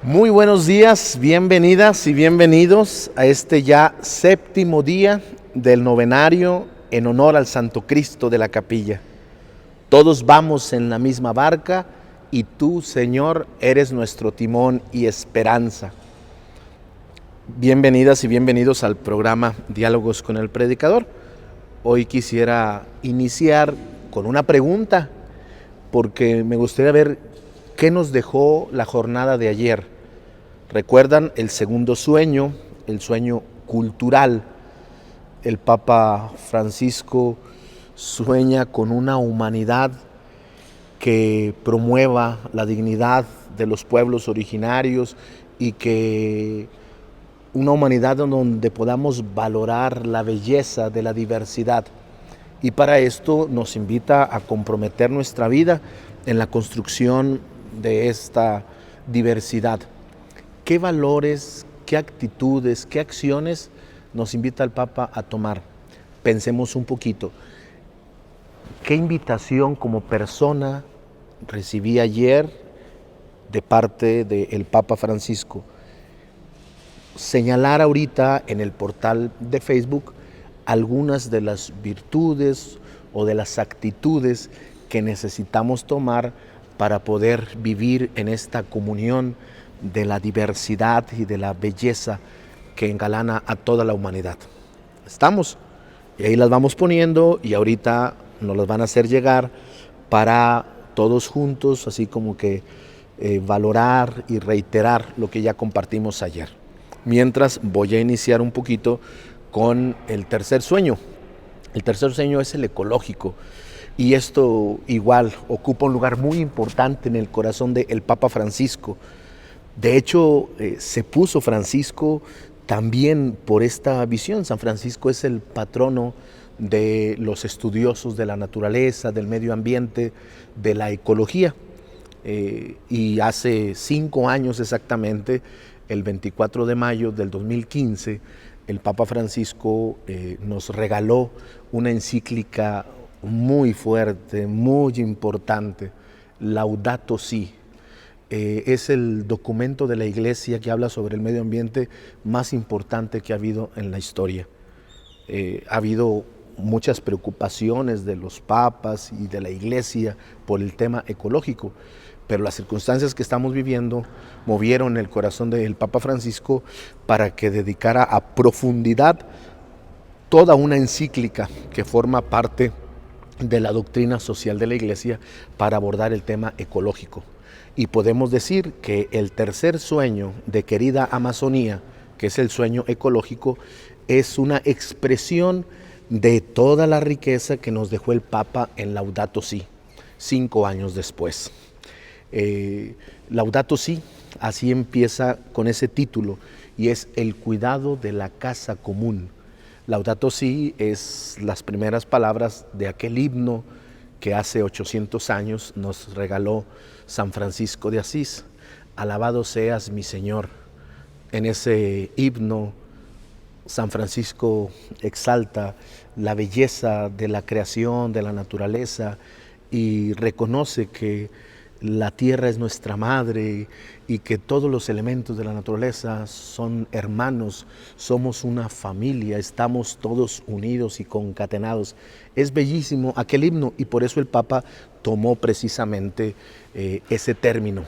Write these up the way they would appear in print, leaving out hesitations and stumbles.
Muy buenos días, bienvenidas y bienvenidos a este ya séptimo día del novenario en honor al Santo Cristo de la Capilla. Todos vamos en la misma barca y tú, Señor, eres nuestro timón y esperanza. Bienvenidas y bienvenidos al programa Diálogos con el Predicador. Hoy quisiera iniciar con una pregunta, porque me gustaría ver qué nos dejó la jornada de ayer. Recuerdan el segundo sueño, el sueño cultural. El Papa Francisco sueña con una humanidad que promueva la dignidad de los pueblos originarios y que una humanidad donde podamos valorar la belleza de la diversidad. Y para esto nos invita a comprometer nuestra vida en la construcción de esta diversidad. ¿Qué valores, qué actitudes, qué acciones nos invita el Papa a tomar? Pensemos un poquito. ¿Qué invitación como persona recibí ayer de parte del Papa Francisco? Señalar ahorita en el portal de Facebook algunas de las virtudes o de las actitudes que necesitamos tomar para poder vivir en esta comunión de la diversidad y de la belleza que engalana a toda la humanidad. ¿Estamos? Y ahí las vamos poniendo y ahorita nos las van a hacer llegar para todos juntos, así como que valorar y reiterar lo que ya compartimos ayer. Mientras voy a iniciar un poquito con el tercer sueño. El tercer sueño es el ecológico. Y esto igual ocupa un lugar muy importante en el corazón del Papa Francisco. De hecho, se puso Francisco también por esta visión. San Francisco es el patrono de los estudiosos de la naturaleza, del medio ambiente, de la ecología. Y hace 5 años exactamente, el 24 de mayo del 2015, el Papa Francisco nos regaló una encíclica muy fuerte, muy importante, Laudato Si. Es el documento de la Iglesia que habla sobre el medio ambiente más importante que ha habido en la historia. Ha habido muchas preocupaciones de los papas y de la Iglesia por el tema ecológico, pero las circunstancias que estamos viviendo movieron el corazón del Papa Francisco para que dedicara a profundidad toda una encíclica que forma parte de la doctrina social de la Iglesia para abordar el tema ecológico. Y podemos decir que el tercer sueño de Querida Amazonía, que es el sueño ecológico, es una expresión de toda la riqueza que nos dejó el Papa en Laudato Si, 5 años después. Laudato Si, así empieza con ese título, y es el cuidado de la casa común. Laudato Si es las primeras palabras de aquel himno que hace 800 años nos regaló San Francisco de Asís. Alabado seas mi Señor. En ese himno San Francisco exalta la belleza de la creación, de la naturaleza, y reconoce que la tierra es nuestra madre y que todos los elementos de la naturaleza son hermanos, somos una familia, estamos todos unidos y concatenados. Es bellísimo aquel himno y por eso el Papa tomó precisamente ese término.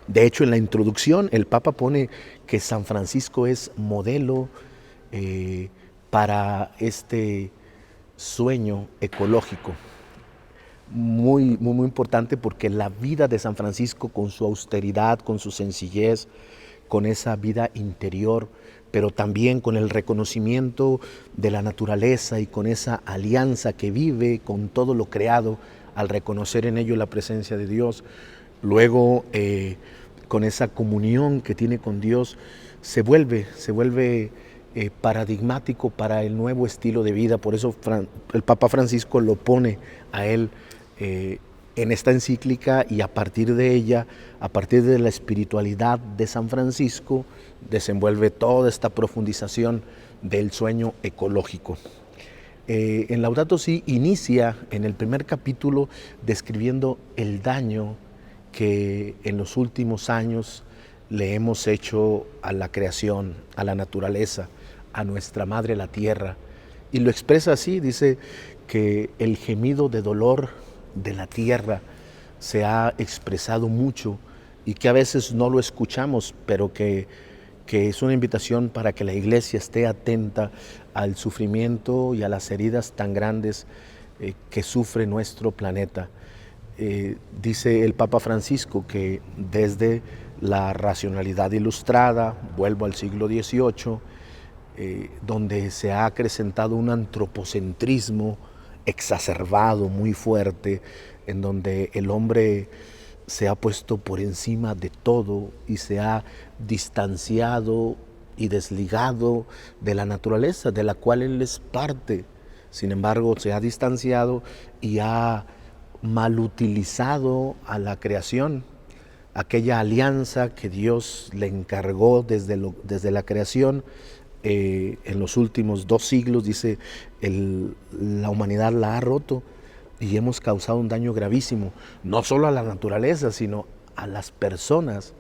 De hecho, en la introducción el Papa pone que San Francisco es modelo para este sueño ecológico. Muy importante, porque la vida de San Francisco, con su austeridad, con su sencillez, con esa vida interior, pero también con el reconocimiento de la naturaleza y con esa alianza que vive con todo lo creado al reconocer en ello la presencia de Dios, luego con esa comunión que tiene con Dios, se vuelve paradigmático para el nuevo estilo de vida. Por eso el Papa Francisco lo pone a él en esta encíclica, y a partir de ella, a partir de la espiritualidad de San Francisco, desenvuelve toda esta profundización del sueño ecológico. En Laudato Si inicia en el primer capítulo describiendo el daño que en los últimos años le hemos hecho a la creación, a la naturaleza, a nuestra madre la tierra. Y lo expresa así, dice que el gemido de dolor de la tierra se ha expresado mucho y que a veces no lo escuchamos, pero que es una invitación para que la iglesia esté atenta al sufrimiento y a las heridas tan grandes que sufre nuestro planeta. Dice el Papa Francisco que desde la racionalidad ilustrada, vuelvo al siglo XVIII, donde se ha acrecentado un antropocentrismo exacerbado, muy fuerte, en donde el hombre se ha puesto por encima de todo y se ha distanciado y desligado de la naturaleza, de la cual él es parte. Sin embargo, se ha distanciado y ha malutilizado a la creación, aquella alianza que Dios le encargó desde la creación. En los últimos 2 siglos, dice, la humanidad la ha roto y hemos causado un daño gravísimo, no solo a la naturaleza, sino a las personas.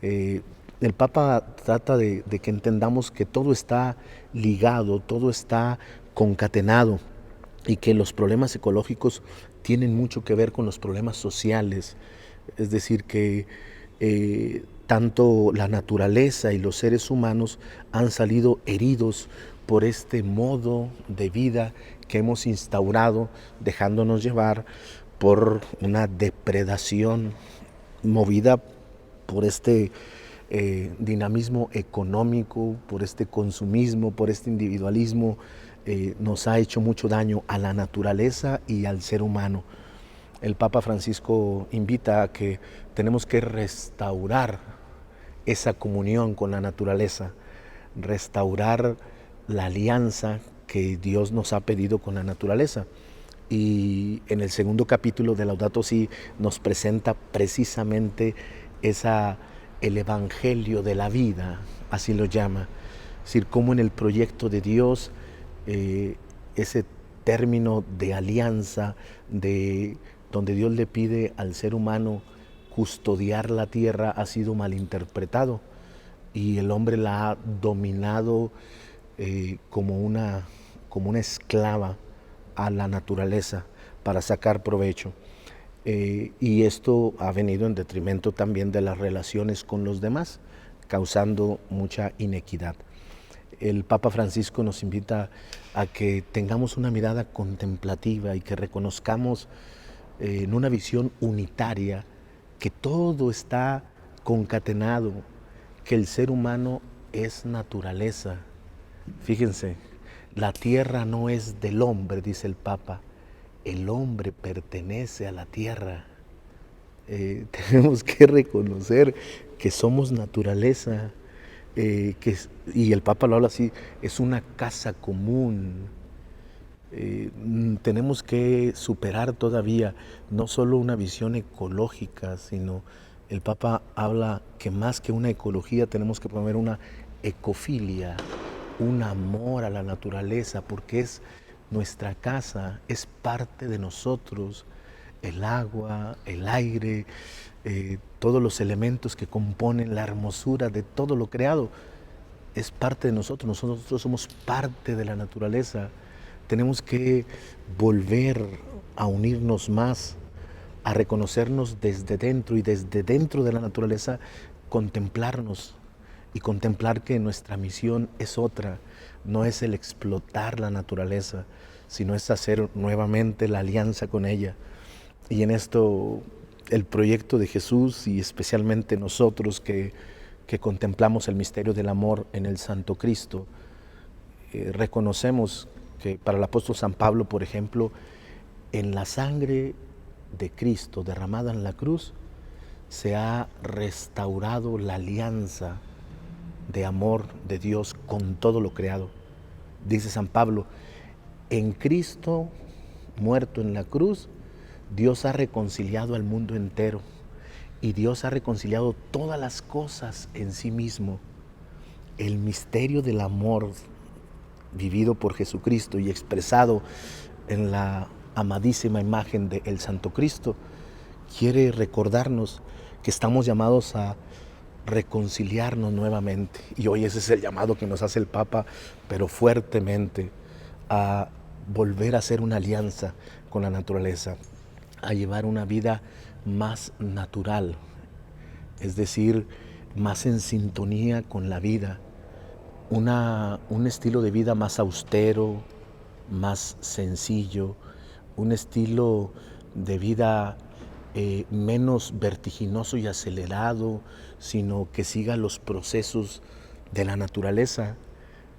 El Papa trata de que entendamos que todo está ligado, todo está concatenado y que los problemas ecológicos tienen mucho que ver con los problemas sociales. Es decir, que tanto la naturaleza y los seres humanos han salido heridos por este modo de vida que hemos instaurado, dejándonos llevar por una depredación movida por este dinamismo económico, por este consumismo, por este individualismo. Nos ha hecho mucho daño a la naturaleza y al ser humano. El Papa Francisco invita a que tenemos que restaurar esa comunión con la naturaleza, restaurar la alianza que Dios nos ha pedido con la naturaleza. Y en el segundo capítulo de Laudato Si nos presenta precisamente el evangelio de la vida, así lo llama. Es decir, cómo en el proyecto de Dios ese término de alianza, donde Dios le pide al ser humano custodiar la tierra, ha sido malinterpretado y el hombre la ha dominado como una esclava a la naturaleza para sacar provecho. Y esto ha venido en detrimento también de las relaciones con los demás, causando mucha inequidad. El Papa Francisco nos invita a que tengamos una mirada contemplativa y que reconozcamos en una visión unitaria que todo está concatenado, que el ser humano es naturaleza. Fíjense, la tierra no es del hombre, dice el Papa, el hombre pertenece a la tierra. Tenemos que reconocer que somos naturaleza, y el Papa lo habla así, es una casa común. Tenemos que superar todavía no solo una visión ecológica, sino el Papa habla que más que una ecología tenemos que promover una ecofilia, un amor a la naturaleza, porque es nuestra casa, es parte de nosotros, el agua, el aire, todos los elementos que componen la hermosura de todo lo creado, es parte de nosotros. Nosotros somos parte de la naturaleza. Tenemos que volver a unirnos más, a reconocernos desde dentro y desde dentro de la naturaleza contemplarnos y contemplar que nuestra misión es otra, no es el explotar la naturaleza, sino es hacer nuevamente la alianza con ella. Y en esto el proyecto de Jesús y especialmente nosotros que contemplamos el misterio del amor en el Santo Cristo, reconocemos que para el apóstol San Pablo, por ejemplo, en la sangre de Cristo derramada en la cruz, se ha restaurado la alianza de amor de Dios con todo lo creado. Dice San Pablo, en Cristo muerto en la cruz, Dios ha reconciliado al mundo entero y Dios ha reconciliado todas las cosas en sí mismo. El misterio del amor vivido por Jesucristo y expresado en la amadísima imagen del Santo Cristo quiere recordarnos que estamos llamados a reconciliarnos nuevamente. Y hoy ese es el llamado que nos hace el Papa, pero fuertemente, a volver a hacer una alianza con la naturaleza, a llevar una vida más natural, es decir, más en sintonía con la vida, un estilo de vida más austero, más sencillo, un estilo de vida menos vertiginoso y acelerado, sino que siga los procesos de la naturaleza.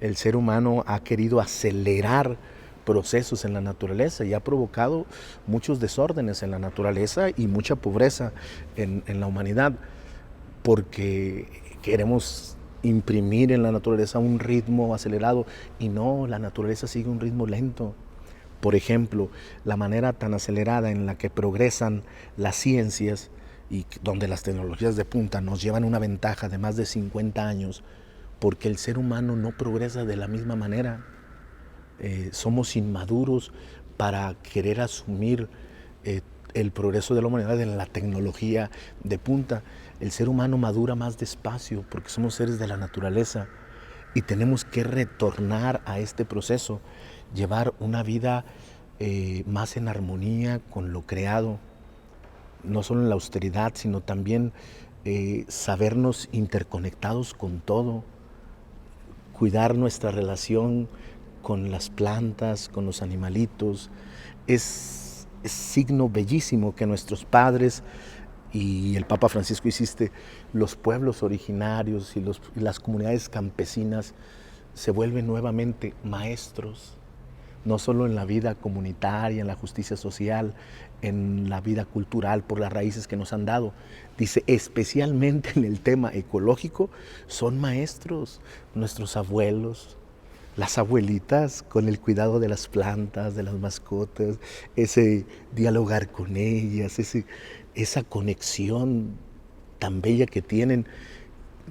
El ser humano ha querido acelerar procesos en la naturaleza y ha provocado muchos desórdenes en la naturaleza y mucha pobreza en la humanidad, porque queremos imprimir en la naturaleza un ritmo acelerado y no, la naturaleza sigue un ritmo lento. Por ejemplo, la manera tan acelerada en la que progresan las ciencias y donde las tecnologías de punta nos llevan una ventaja de más de 50 años, porque el ser humano no progresa de la misma manera. Somos inmaduros para querer asumir el progreso de la humanidad en la tecnología de punta. El ser humano madura más despacio porque somos seres de la naturaleza y tenemos que retornar a este proceso, llevar una vida más en armonía con lo creado, no solo en la austeridad, sino también sabernos interconectados con todo, cuidar nuestra relación con las plantas, con los animalitos. Es signo bellísimo que nuestros padres y el Papa Francisco hiciste, los pueblos originarios y las comunidades campesinas se vuelven nuevamente maestros, no solo en la vida comunitaria, en la justicia social, en la vida cultural, por las raíces que nos han dado. Dice, especialmente en el tema ecológico, son maestros nuestros abuelos, las abuelitas, con el cuidado de las plantas, de las mascotas, ese dialogar con ellas, esa conexión tan bella que tienen,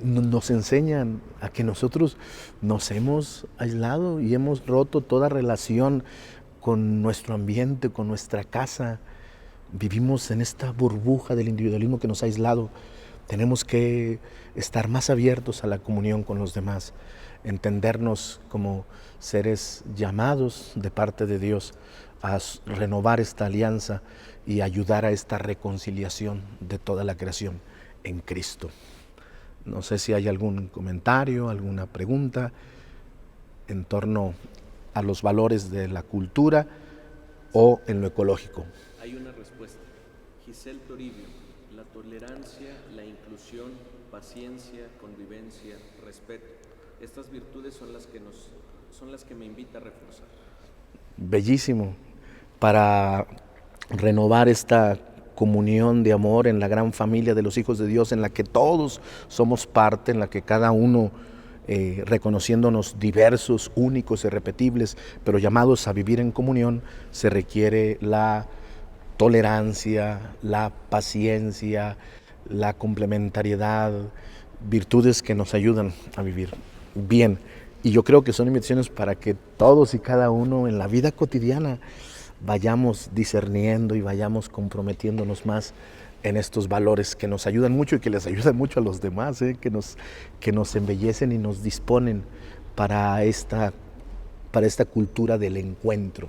nos enseñan a que nosotros nos hemos aislado y hemos roto toda relación con nuestro ambiente, con nuestra casa. Vivimos en esta burbuja del individualismo que nos ha aislado. Tenemos que estar más abiertos a la comunión con los demás, entendernos como seres llamados de parte de Dios a renovar esta alianza y ayudar a esta reconciliación de toda la creación en Cristo. No sé si hay algún comentario, alguna pregunta en torno a los valores de la cultura o en lo ecológico. Hay una respuesta. Giselle Toribio, la tolerancia, la inclusión, paciencia, convivencia, respeto. Estas virtudes son las que me invita a reforzar. Bellísimo, para renovar esta comunión de amor en la gran familia de los hijos de Dios, en la que todos somos parte, en la que cada uno, reconociéndonos diversos, únicos, irrepetibles, pero llamados a vivir en comunión, se requiere la tolerancia, la paciencia, la complementariedad, virtudes que nos ayudan a vivir bien. Y yo creo que son invitaciones para que todos y cada uno en la vida cotidiana vayamos discerniendo y vayamos comprometiéndonos más en estos valores que nos ayudan mucho y que les ayudan mucho a los demás, que nos embellecen y nos disponen para esta cultura del encuentro.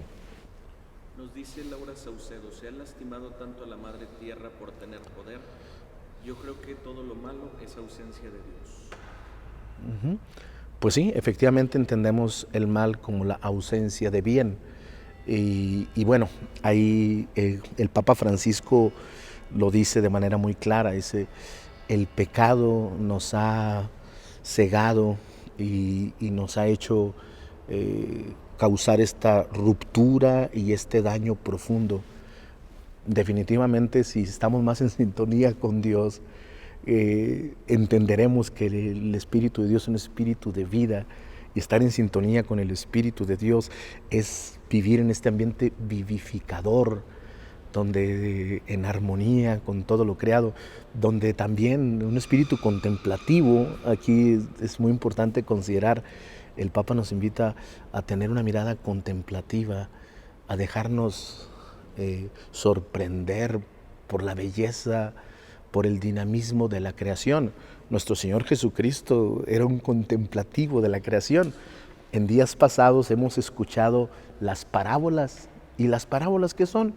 Nos dice Laura Saucedo, se ha lastimado tanto a la Madre Tierra por tener poder. Yo creo que todo lo malo es ausencia de Dios. Pues sí, efectivamente entendemos el mal como la ausencia de bien. Y bueno, ahí el Papa Francisco lo dice de manera muy clara, el pecado nos ha cegado y nos ha hecho causar esta ruptura y este daño profundo. Definitivamente, si estamos más en sintonía con Dios, entenderemos que el Espíritu de Dios es un espíritu de vida, y estar en sintonía con el Espíritu de Dios es vivir en este ambiente vivificador, donde en armonía con todo lo creado, donde también un espíritu contemplativo. Aquí es muy importante considerar, el Papa nos invita a tener una mirada contemplativa, a dejarnos sorprender por la belleza, por el dinamismo de la creación. Nuestro Señor Jesucristo era un contemplativo de la creación. En días pasados hemos escuchado las parábolas. ¿Y las parábolas qué son?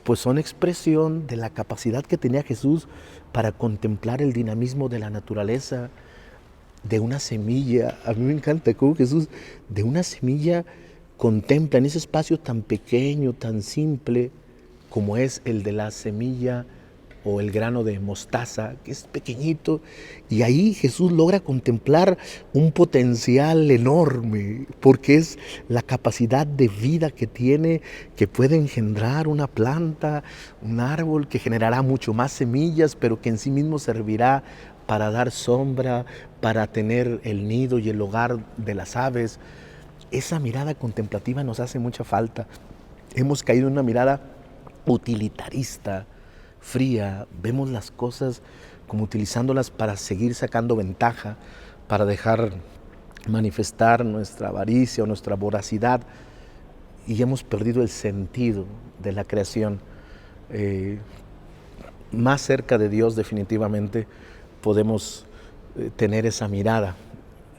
Pues son expresión de la capacidad que tenía Jesús para contemplar el dinamismo de la naturaleza, de una semilla. A mí me encanta cómo Jesús de una semilla contempla en ese espacio tan pequeño, tan simple, como es el de la semilla o el grano de mostaza, que es pequeñito, y ahí Jesús logra contemplar un potencial enorme, porque es la capacidad de vida que tiene, que puede engendrar una planta, un árbol, que generará mucho más semillas, pero que en sí mismo servirá para dar sombra, para tener el nido y el hogar de las aves. Esa mirada contemplativa nos hace mucha falta. Hemos caído en una mirada utilitarista, fría, vemos las cosas como utilizándolas para seguir sacando ventaja, para dejar manifestar nuestra avaricia o nuestra voracidad, y hemos perdido el sentido de la creación. Más cerca de Dios definitivamente podemos tener esa mirada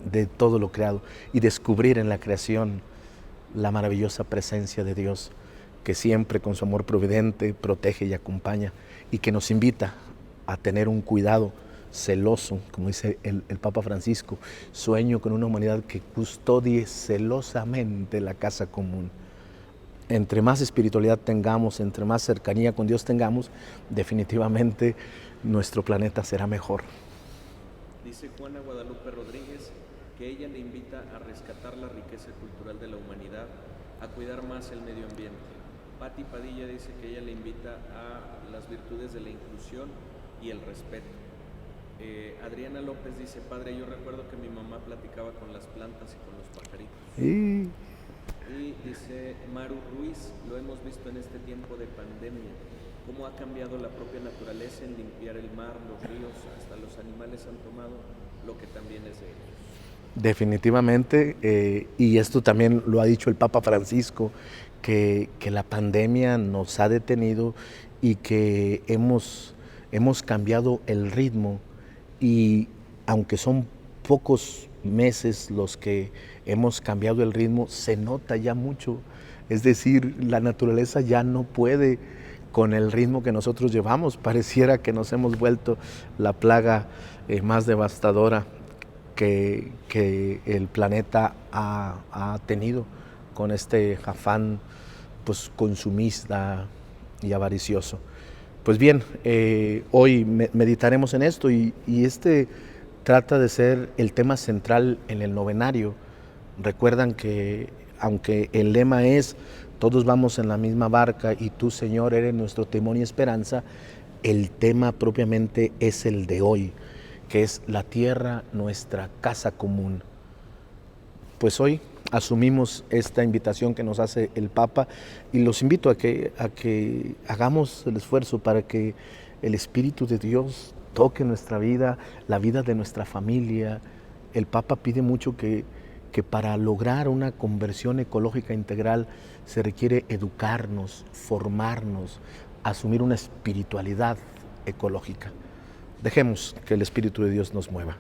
de todo lo creado y descubrir en la creación la maravillosa presencia de Dios, que siempre con su amor providente protege y acompaña, y que nos invita a tener un cuidado celoso, como dice el Papa Francisco: sueño con una humanidad que custodie celosamente la casa común. Entre más espiritualidad tengamos, entre más cercanía con Dios tengamos, definitivamente nuestro planeta será mejor. Dice Juana Guadalupe Rodríguez que ella le invita a rescatar la riqueza cultural de la humanidad, a cuidar más el medio ambiente. Pati Padilla dice que ella le invita a las virtudes de la inclusión y el respeto. Adriana López dice: padre, yo recuerdo que mi mamá platicaba con las plantas y con los pajaritos. Y dice Maru Ruiz: lo hemos visto en este tiempo de pandemia, cómo ha cambiado la propia naturaleza en limpiar el mar, los ríos, hasta los animales han tomado lo que también es de ellos. Definitivamente, y esto también lo ha dicho el Papa Francisco, que la pandemia nos ha detenido y que hemos cambiado el ritmo, y aunque son pocos meses los que hemos cambiado el ritmo, se nota ya mucho. Es decir, la naturaleza ya no puede con el ritmo que nosotros llevamos. Pareciera que nos hemos vuelto la plaga más devastadora que el planeta ha tenido con este afán pues consumista y avaricioso. Pues bien, hoy meditaremos en esto, y este trata de ser el tema central en el novenario. Recuerdan que aunque el lema es todos vamos en la misma barca y tú, Señor, eres nuestro timón y esperanza, el tema propiamente es el de hoy, que es la tierra, nuestra casa común. Pues hoy asumimos esta invitación que nos hace el Papa, y los invito a que hagamos el esfuerzo para que el Espíritu de Dios toque nuestra vida, la vida de nuestra familia. El Papa pide mucho que para lograr una conversión ecológica integral se requiere educarnos, formarnos, asumir una espiritualidad ecológica. Dejemos que el Espíritu de Dios nos mueva.